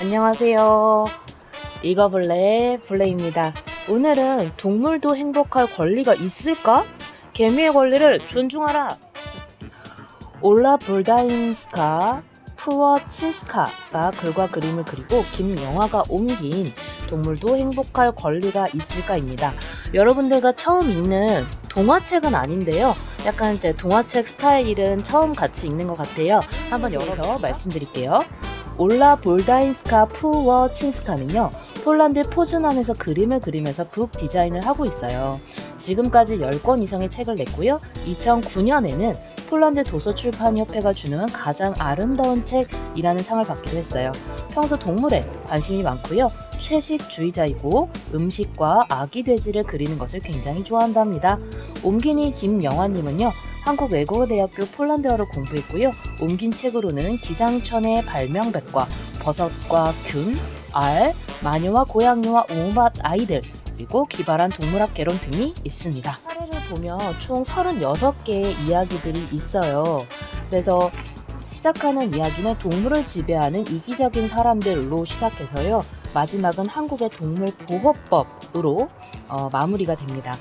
안녕하세요. 읽어볼래 블레입니다. 오늘은 동물도 행복할 권리가 있을까? 개미의 권리를 존중하라. 올라 볼다인스카 푸어친스카가 글과 그림을 그리고 김영화가 옮긴 동물도 행복할 권리가 있을까입니다. 여러분들과 처음 읽는 동화책은 아닌데요. 약간 이제 동화책 스타일은 처음 같이 읽는 것 같아요. 한번 열어서 말씀드릴게요. 올라 볼다인스카 푸워친스카는요, 폴란드 포즈난에서 그림을 그리면서 북 디자인을 하고 있어요. 지금까지 10권 이상의 책을 냈고요. 2009년에는 폴란드 도서출판협회가 주는 가장 아름다운 책이라는 상을 받기도 했어요. 평소 동물에 관심이 많고요. 채식주의자이고 음식과 아기 돼지를 그리는 것을 굉장히 좋아한답니다. 옮긴이 김영환님은요, 한국 외국어대학교 폴란드어를 공부했고요. 옮긴 책으로는 기상천의 발명백과 버섯과 균, 알, 마녀와 고양이와 오맛 아이들, 그리고 기발한 동물학 개론 등이 있습니다. 사례를 보면 총 36개의 이야기들이 있어요. 그래서 시작하는 이야기는 동물을 지배하는 이기적인 사람들로 시작해서요. 마지막은 한국의 동물보호법으로 마무리가 됩니다.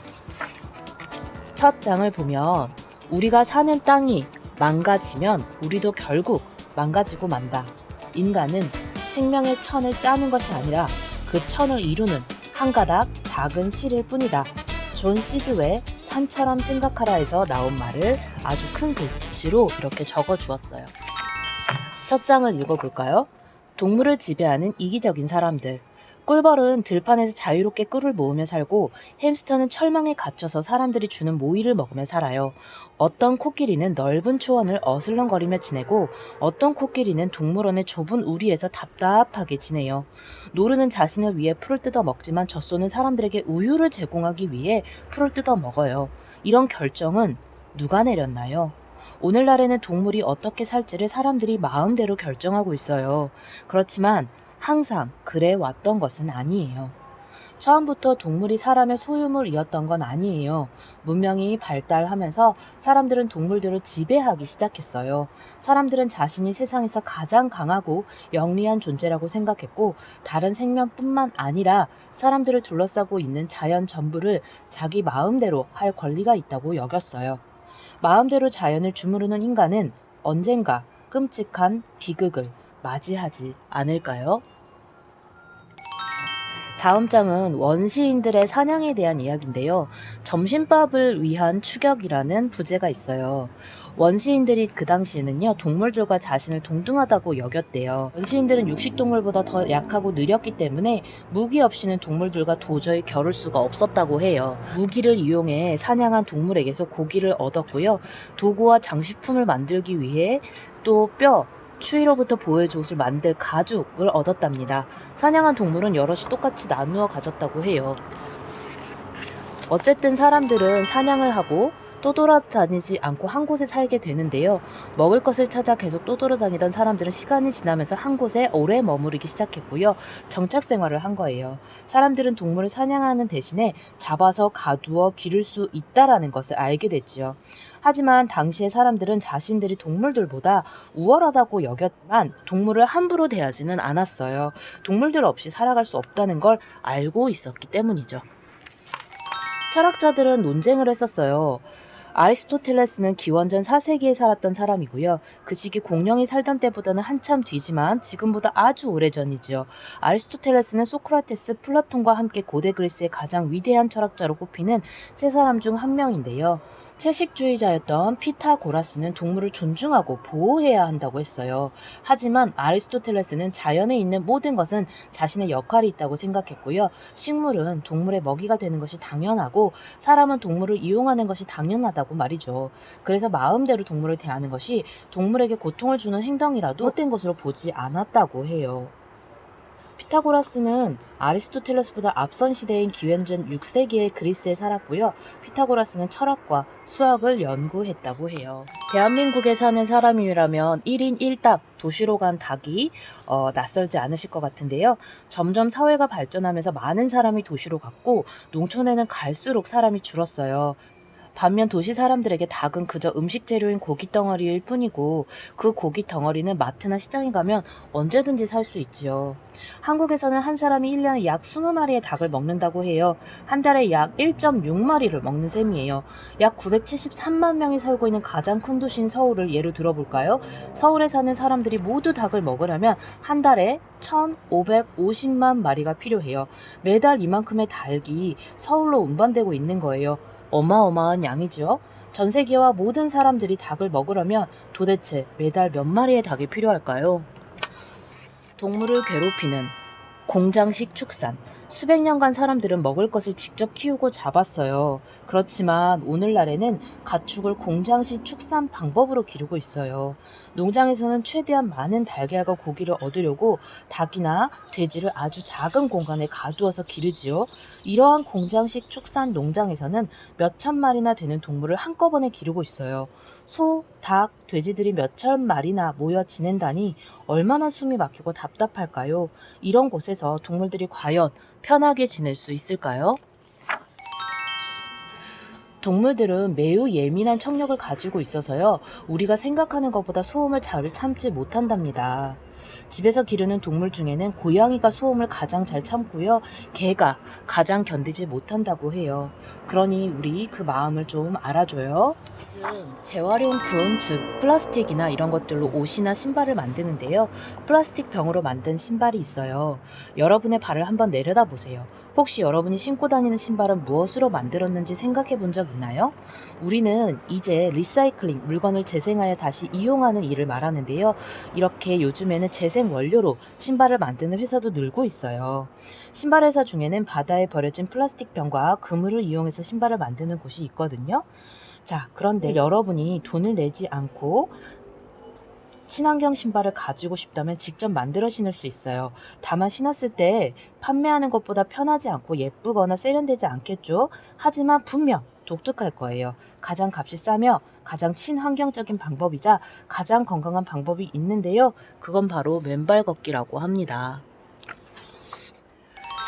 첫 장을 보면 우리가 사는 땅이 망가지면 우리도 결국 망가지고 만다. 인간은 생명의 천을 짜는 것이 아니라 그 천을 이루는 한 가닥 작은 실일 뿐이다. 존 시드웰 산처럼 생각하라에서 나온 말을 아주 큰 글씨로 이렇게 적어 주었어요. 첫 장을 읽어볼까요? 동물을 지배하는 이기적인 사람들. 꿀벌은 들판에서 자유롭게 꿀을 모으며 살고 햄스터는 철망에 갇혀서 사람들이 주는 모이를 먹으며 살아요. 어떤 코끼리는 넓은 초원을 어슬렁거리며 지내고 어떤 코끼리는 동물원의 좁은 우리에서 답답하게 지내요. 노루는 자신을 위해 풀을 뜯어 먹지만 젖소는 사람들에게 우유를 제공하기 위해 풀을 뜯어 먹어요. 이런 결정은 누가 내렸나요? 오늘날에는 동물이 어떻게 살지를 사람들이 마음대로 결정하고 있어요. 그렇지만 항상 그래 왔던 것은 아니에요. 처음부터 동물이 사람의 소유물이었던 건 아니에요. 문명이 발달하면서 사람들은 동물들을 지배하기 시작했어요. 사람들은 자신이 세상에서 가장 강하고 영리한 존재라고 생각했고 다른 생명뿐만 아니라 사람들을 둘러싸고 있는 자연 전부를 자기 마음대로 할 권리가 있다고 여겼어요. 마음대로 자연을 주무르는 인간은 언젠가 끔찍한 비극을 맞이하지 않을까요? 다음 장은 원시인들의 사냥에 대한 이야기인데요. 점심밥을 위한 추격이라는 부제가 있어요. 원시인들이 그 당시에는요, 동물들과 자신을 동등하다고 여겼대요. 원시인들은 육식동물보다 더 약하고 느렸기 때문에 무기 없이는 동물들과 도저히 겨룰 수가 없었다고 해요. 무기를 이용해 사냥한 동물에게서 고기를 얻었고요. 도구와 장식품을 만들기 위해 또 뼈, 추위로부터 보호해줄 옷을 만들 가죽을 얻었답니다. 사냥한 동물은 여럿이 똑같이 나누어 가졌다고 해요. 어쨌든 사람들은 사냥을 하고 떠돌아다니지 않고 한 곳에 살게 되는데요. 먹을 것을 찾아 계속 떠돌아다니던 사람들은 시간이 지나면서 한 곳에 오래 머무르기 시작했고요. 정착 생활을 한 거예요. 사람들은 동물을 사냥하는 대신에 잡아서 가두어 기를 수 있다라는 것을 알게 됐지요. 하지만 당시의 사람들은 자신들이 동물들보다 우월하다고 여겼지만 동물을 함부로 대하지는 않았어요. 동물들 없이 살아갈 수 없다는 걸 알고 있었기 때문이죠. 철학자들은 논쟁을 했었어요. 아리스토텔레스는 기원전 4세기에 살았던 사람이고요. 그 시기 공룡이 살던 때보다는 한참 뒤지만 지금보다 아주 오래전이지요. 아리스토텔레스는 소크라테스, 플라톤과 함께 고대 그리스의 가장 위대한 철학자로 꼽히는 세 사람 중 한 명인데요. 채식주의자였던 피타고라스는 동물을 존중하고 보호해야 한다고 했어요. 하지만 아리스토텔레스는 자연에 있는 모든 것은 자신의 역할이 있다고 생각했고요. 식물은 동물의 먹이가 되는 것이 당연하고 사람은 동물을 이용하는 것이 당연하다고 말이죠. 그래서 마음대로 동물을 대하는 것이 동물에게 고통을 주는 행동이라도 헛된 것으로 보지 않았다고 해요. 피타고라스는 아리스토텔레스보다 앞선 시대인 기원전 6세기의 그리스에 살았고요. 피타고라스는 철학과 수학을 연구했다고 해요. 대한민국에 사는 사람이라면 1인 1닭, 도시로 간 닭이 낯설지 않으실 것 같은데요. 점점 사회가 발전하면서 많은 사람이 도시로 갔고 농촌에는 갈수록 사람이 줄었어요. 반면 도시 사람들에게 닭은 그저 음식 재료인 고기 덩어리일 뿐이고 그 고기 덩어리는 마트나 시장에 가면 언제든지 살 수 있지요. 한국에서는 한 사람이 1년에 약 20마리의 닭을 먹는다고 해요. 한 달에 약 1.6마리를 먹는 셈이에요. 약 973만 명이 살고 있는 가장 큰 도시인 서울을 예로 들어볼까요? 서울에 사는 사람들이 모두 닭을 먹으려면 한 달에 1,550만 마리가 필요해요. 매달 이만큼의 닭이 서울로 운반되고 있는 거예요. 어마어마한 양이죠. 전 세계와 모든 사람들이 닭을 먹으려면 도대체 매달 몇 마리의 닭이 필요할까요? 동물을 괴롭히는 공장식 축산. 수백 년간 사람들은 먹을 것을 직접 키우고 잡았어요. 그렇지만 오늘날에는 가축을 공장식 축산 방법으로 기르고 있어요. 농장에서는 최대한 많은 달걀과 고기를 얻으려고 닭이나 돼지를 아주 작은 공간에 가두어서 기르지요. 이러한 공장식 축산 농장에서는 몇천 마리나 되는 동물을 한꺼번에 기르고 있어요. 소, 닭, 돼지들이 몇천 마리나 모여 지낸다니 얼마나 숨이 막히고 답답할까요? 이런 곳에서 동물들이 과연 편하게 지낼 수 있을까요? 동물들은 매우 예민한 청력을 가지고 있어서요. 우리가 생각하는 것보다 소음을 잘 참지 못한답니다. 집에서 기르는 동물 중에는 고양이가 소음을 가장 잘 참고요. 개가 가장 견디지 못한다고 해요. 그러니 우리 그 마음을 좀 알아줘요. 재활용품, 즉 플라스틱이나 이런 것들로 옷이나 신발을 만드는데요. 플라스틱 병으로 만든 신발이 있어요. 여러분의 발을 한번 내려다 보세요. 혹시 여러분이 신고 다니는 신발은 무엇으로 만들었는지 생각해 본 적 있나요? 우리는 이제 리사이클링, 물건을 재생하여 다시 이용하는 일을 말하는데요. 이렇게 요즘에는 재생 원료로 신발을 만드는 회사도 늘고 있어요. 신발 회사 중에는 바다에 버려진 플라스틱 병과 그물을 이용해서 신발을 만드는 곳이 있거든요. 자, 그런데 여러분이 돈을 내지 않고 친환경 신발을 가지고 싶다면 직접 만들어 신을 수 있어요. 다만 신었을 때 판매하는 것보다 편하지 않고 예쁘거나 세련되지 않겠죠? 하지만 분명 독특할 거예요. 가장 값이 싸며 가장 친환경적인 방법이자 가장 건강한 방법이 있는데요. 그건 바로 맨발 걷기라고 합니다.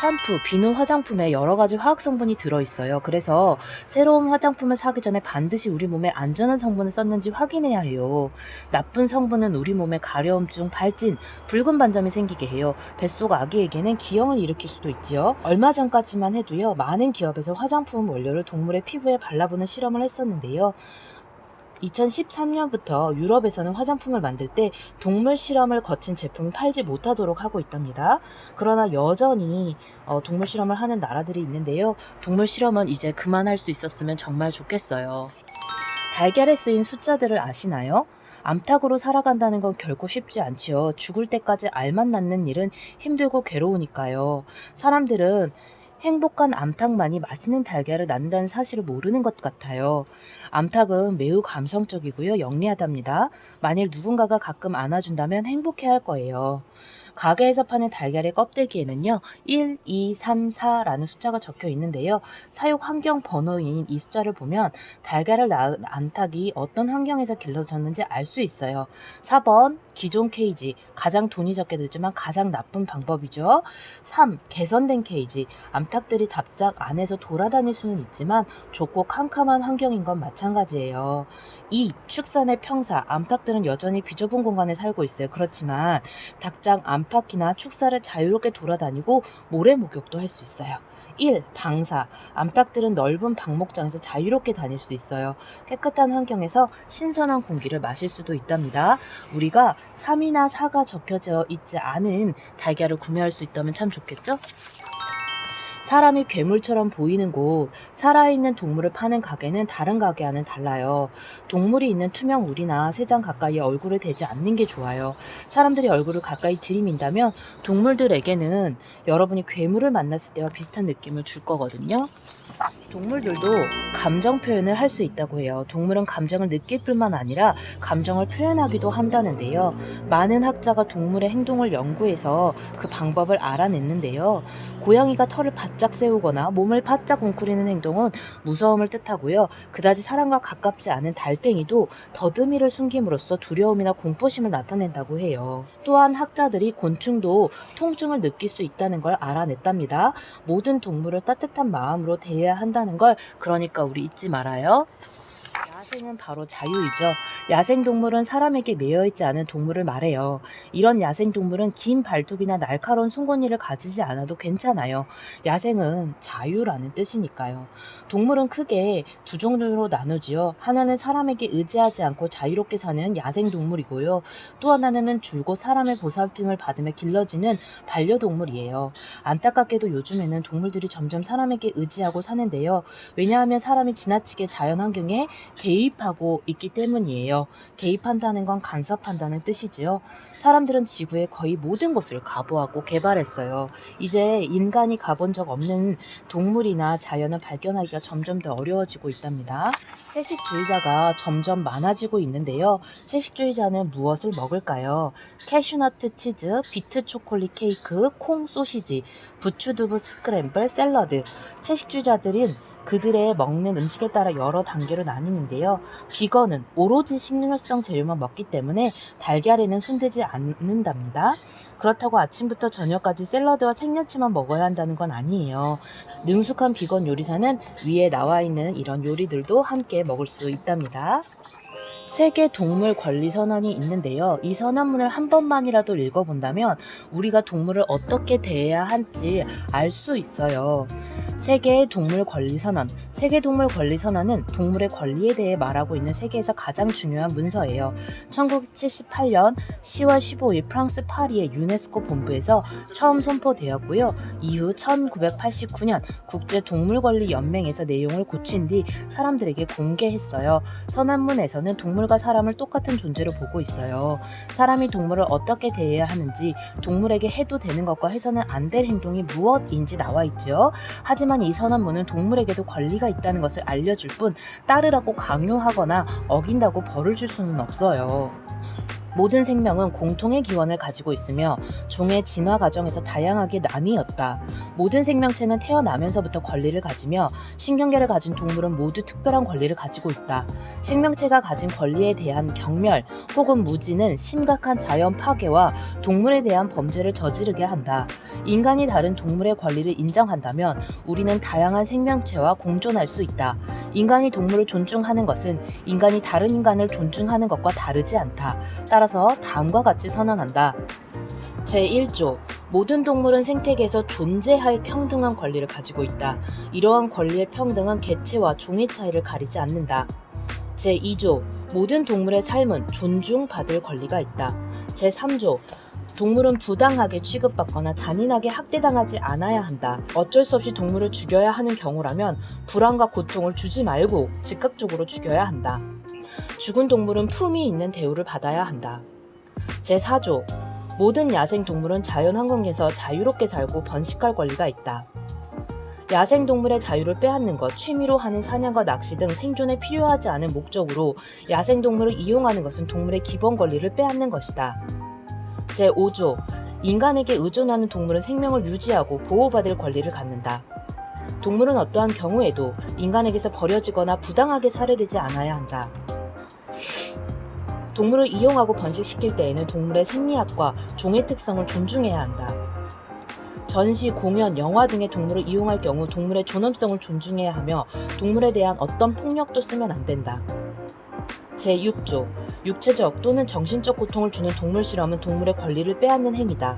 샴푸, 비누 화장품에 여러 가지 화학 성분이 들어있어요. 그래서 새로운 화장품을 사기 전에 반드시 우리 몸에 안전한 성분을 썼는지 확인해야 해요. 나쁜 성분은 우리 몸에 가려움증, 발진, 붉은 반점이 생기게 해요. 뱃속 아기에게는 기형을 일으킬 수도 있지요. 얼마 전까지만 해도요. 많은 기업에서 화장품 원료를 동물의 피부에 발라보는 실험을 했었는데요. 2013년부터 유럽에서는 화장품을 만들 때 동물 실험을 거친 제품을 팔지 못하도록 하고 있답니다. 그러나 여전히 동물 실험을 하는 나라들이 있는데요. 동물 실험은 이제 그만할 수 있었으면 정말 좋겠어요. 달걀에 쓰인 숫자들을 아시나요? 암탉으로 살아간다는 건 결코 쉽지 않지요. 죽을 때까지 알만 낳는 일은 힘들고 괴로우니까요. 사람들은 행복한 암탉만이 맛있는 달걀을 낳는다는 사실을 모르는 것 같아요. 암탉은 매우 감성적이고요. 영리하답니다. 만일 누군가가 가끔 안아준다면 행복해할 거예요. 가게에서 파는 달걀의 껍데기에는요. 1, 2, 3, 4라는 숫자가 적혀 있는데요. 사육 환경 번호인 이 숫자를 보면 달걀을 낳은 암탉이 어떤 환경에서 길러졌는지 알 수 있어요. 4번 기존 케이지, 가장 돈이 적게 들지만 가장 나쁜 방법이죠. 3. 개선된 케이지, 암탉들이 답장 안에서 돌아다닐 수는 있지만 좁고 캄캄한 환경인 건 마찬가지예요. 2. 축산의 평사, 암탉들은 여전히 비좁은 공간에 살고 있어요. 그렇지만 닭장 안팎이나 축사를 자유롭게 돌아다니고 모래 목욕도 할 수 있어요. 1. 방사, 암탉들은 넓은 방목장에서 자유롭게 다닐 수 있어요. 깨끗한 환경에서 신선한 공기를 마실 수도 있답니다. 우리가 3이나 4가 적혀져 있지 않은 달걀을 구매할 수 있다면 참 좋겠죠? 사람이 괴물처럼 보이는 곳, 살아있는 동물을 파는 가게는 다른 가게와는 달라요. 동물이 있는 투명 우리나 새장 가까이에 얼굴을 대지 않는 게 좋아요. 사람들이 얼굴을 가까이 들이민다면 동물들에게는 여러분이 괴물을 만났을 때와 비슷한 느낌을 줄 거거든요. 동물들도 감정 표현을 할 수 있다고 해요. 동물은 감정을 느낄 뿐만 아니라 감정을 표현하기도 한다는데요. 많은 학자가 동물의 행동을 연구해서 그 방법을 알아냈는데요. 고양이가 털을 바짝 바짝 세우거나 몸을 바짝 웅크리는 행동은 무서움을 뜻하고요. 그다지 사람과 가깝지 않은 달팽이도 더듬이를 숨김으로써 두려움이나 공포심을 나타낸다고 해요. 또한 학자들이 곤충도 통증을 느낄 수 있다는 걸 알아냈답니다. 모든 동물을 따뜻한 마음으로 대해야 한다는 걸 그러니까 우리 잊지 말아요. 야생은 바로 자유이죠. 야생동물은 사람에게 매여있지 않은 동물을 말해요. 이런 야생동물은 긴 발톱이나 날카로운 송곳니를 가지지 않아도 괜찮아요. 야생은 자유라는 뜻이니까요. 동물은 크게 두 종류로 나누지요. 하나는 사람에게 의지하지 않고 자유롭게 사는 야생동물이고요. 또 하나는 줄곧 사람의 보살핌을 받으며 길러지는 반려동물이에요. 안타깝게도 요즘에는 동물들이 점점 사람에게 의지하고 사는데요. 왜냐하면 사람이 지나치게 자연환경에 개입하고 있기 때문이에요. 개입한다는 건 간섭한다는 뜻이지요. 사람들은 지구의 거의 모든 곳을 가보하고 개발했어요. 이제 인간이 가본 적 없는 동물이나 자연을 발견하기가 점점 더 어려워지고 있답니다. 채식주의자가 점점 많아지고 있는데요. 채식주의자는 무엇을 먹을까요? 캐슈너트 치즈, 비트 초콜릿 케이크, 콩 소시지, 부추두부 스크램블, 샐러드. 채식주의자들은 그들의 먹는 음식에 따라 여러 단계로 나뉘는데요. 비건은 오로지 식물성 재료만 먹기 때문에 달걀에는 손대지 않는답니다. 그렇다고 아침부터 저녁까지 샐러드와 생야채만 먹어야 한다는 건 아니에요. 능숙한 비건 요리사는 위에 나와 있는 이런 요리들도 함께 먹을 수 있답니다. 세계 동물 권리 선언이 있는데요. 이 선언문을 한 번만이라도 읽어본다면 우리가 동물을 어떻게 대해야 할지 알 수 있어요. 세계 동물 권리 선언. 세계 동물 권리 선언은 동물의 권리에 대해 말하고 있는 세계에서 가장 중요한 문서예요. 1978년 10월 15일 프랑스 파리의 유네스코 본부에서 처음 선포되었고요. 이후 1989년 국제동물권리연맹에서 내용을 고친 뒤 사람들에게 공개했어요. 선언문에서는 동물과 사람을 똑같은 존재로 보고 있어요. 사람이 동물을 어떻게 대해야 하는지, 동물에게 해도 되는 것과 해서는 안 될 행동이 무엇인지 나와 있죠. 하지만 이 선언문은 동물에게도 권리가 있다는 것을 알려줄 뿐 따르라고 강요하거나 어긴다고 벌을 줄 수는 없어요. 모든 생명은 공통의 기원을 가지고 있으며 종의 진화 과정에서 다양하게 나뉘었다. 모든 생명체는 태어나면서부터 권리를 가지며 신경계를 가진 동물은 모두 특별한 권리를 가지고 있다. 생명체가 가진 권리에 대한 경멸 혹은 무지는 심각한 자연 파괴와 동물에 대한 범죄를 저지르게 한다. 인간이 다른 동물의 권리를 인정한다면 우리는 다양한 생명체와 공존할 수 있다. 인간이 동물을 존중하는 것은 인간이 다른 인간을 존중하는 것과 다르지 않다. 따라서 다음과 같이 선언한다. 제1조 모든 동물은 생태계에서 존재할 평등한 권리를 가지고 있다. 이러한 권리의 평등은 개체와 종의 차이를 가리지 않는다. 제2조 모든 동물의 삶은 존중받을 권리가 있다. 제3조 동물은 부당하게 취급받거나 잔인하게 학대당하지 않아야 한다. 어쩔 수 없이 동물을 죽여야 하는 경우라면 불안과 고통을 주지 말고 즉각적으로 죽여야 한다. 죽은 동물은 품위 있는 대우를 받아야 한다. 제4조 모든 야생동물은 자연환경에서 자유롭게 살고 번식할 권리가 있다. 야생동물의 자유를 빼앗는 것, 취미로 하는 사냥과 낚시 등 생존에 필요하지 않은 목적으로 야생동물을 이용하는 것은 동물의 기본 권리를 빼앗는 것이다. 제5조 인간에게 의존하는 동물은 생명을 유지하고 보호받을 권리를 갖는다. 동물은 어떠한 경우에도 인간에게서 버려지거나 부당하게 살해되지 않아야 한다. 동물을 이용하고 번식시킬 때에는 동물의 생리학과 종의 특성을 존중해야 한다. 전시, 공연, 영화 등의 동물을 이용할 경우 동물의 존엄성을 존중해야 하며 동물에 대한 어떤 폭력도 쓰면 안 된다. 제6조 육체적 또는 정신적 고통을 주는 동물 실험은 동물의 권리를 빼앗는 행위다.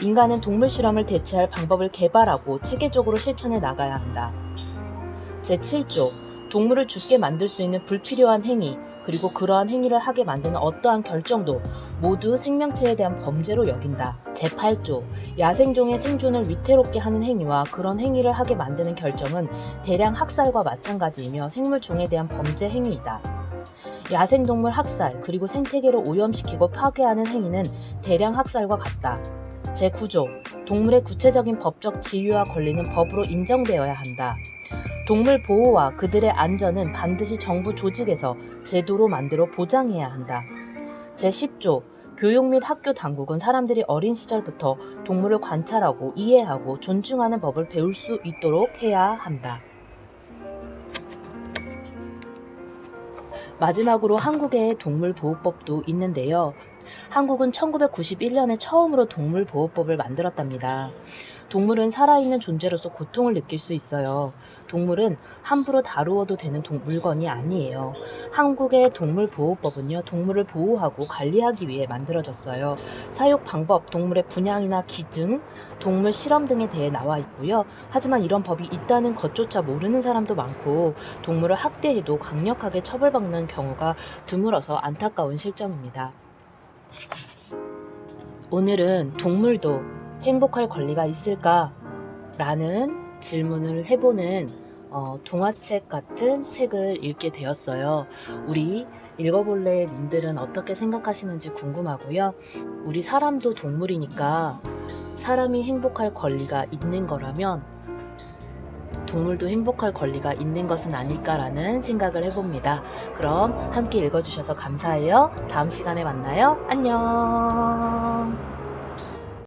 인간은 동물 실험을 대체할 방법을 개발하고 체계적으로 실천해 나가야 한다. 제7조 동물을 죽게 만들 수 있는 불필요한 행위 그리고 그러한 행위를 하게 만드는 어떠한 결정도 모두 생명체에 대한 범죄로 여긴다. 제8조 야생종의 생존을 위태롭게 하는 행위와 그런 행위를 하게 만드는 결정은 대량 학살과 마찬가지이며 생물종에 대한 범죄 행위이다. 야생동물 학살 그리고 생태계를 오염시키고 파괴하는 행위는 대량 학살과 같다. 제9조 동물의 구체적인 법적 지위와 권리는 법으로 인정되어야 한다. 동물 보호와 그들의 안전은 반드시 정부 조직에서 제도로 만들어 보장해야 한다. 제10조 교육 및 학교 당국은 사람들이 어린 시절부터 동물을 관찰하고 이해하고 존중하는 법을 배울 수 있도록 해야 한다. 마지막으로 한국의 동물보호법도 있는데요. 한국은 1991년에 처음으로 동물보호법을 만들었답니다. 동물은 살아있는 존재로서 고통을 느낄 수 있어요. 동물은 함부로 다루어도 되는 물건이 아니에요. 한국의 동물보호법은요, 동물을 보호하고 관리하기 위해 만들어졌어요. 사육 방법, 동물의 분양이나 기증, 동물 실험 등에 대해 나와 있고요. 하지만 이런 법이 있다는 것조차 모르는 사람도 많고, 동물을 학대해도 강력하게 처벌받는 경우가 드물어서 안타까운 실정입니다. 오늘은 동물도 행복할 권리가 있을까? 라는 질문을 해보는 동화책 같은 책을 읽게 되었어요. 우리 읽어볼래 님들은 어떻게 생각하시는지 궁금하고요. 우리 사람도 동물이니까 사람이 행복할 권리가 있는 거라면 동물도 행복할 권리가 있는 것은 아닐까라는 생각을 해봅니다. 그럼 함께 읽어주셔서 감사해요. 다음 시간에 만나요. 안녕.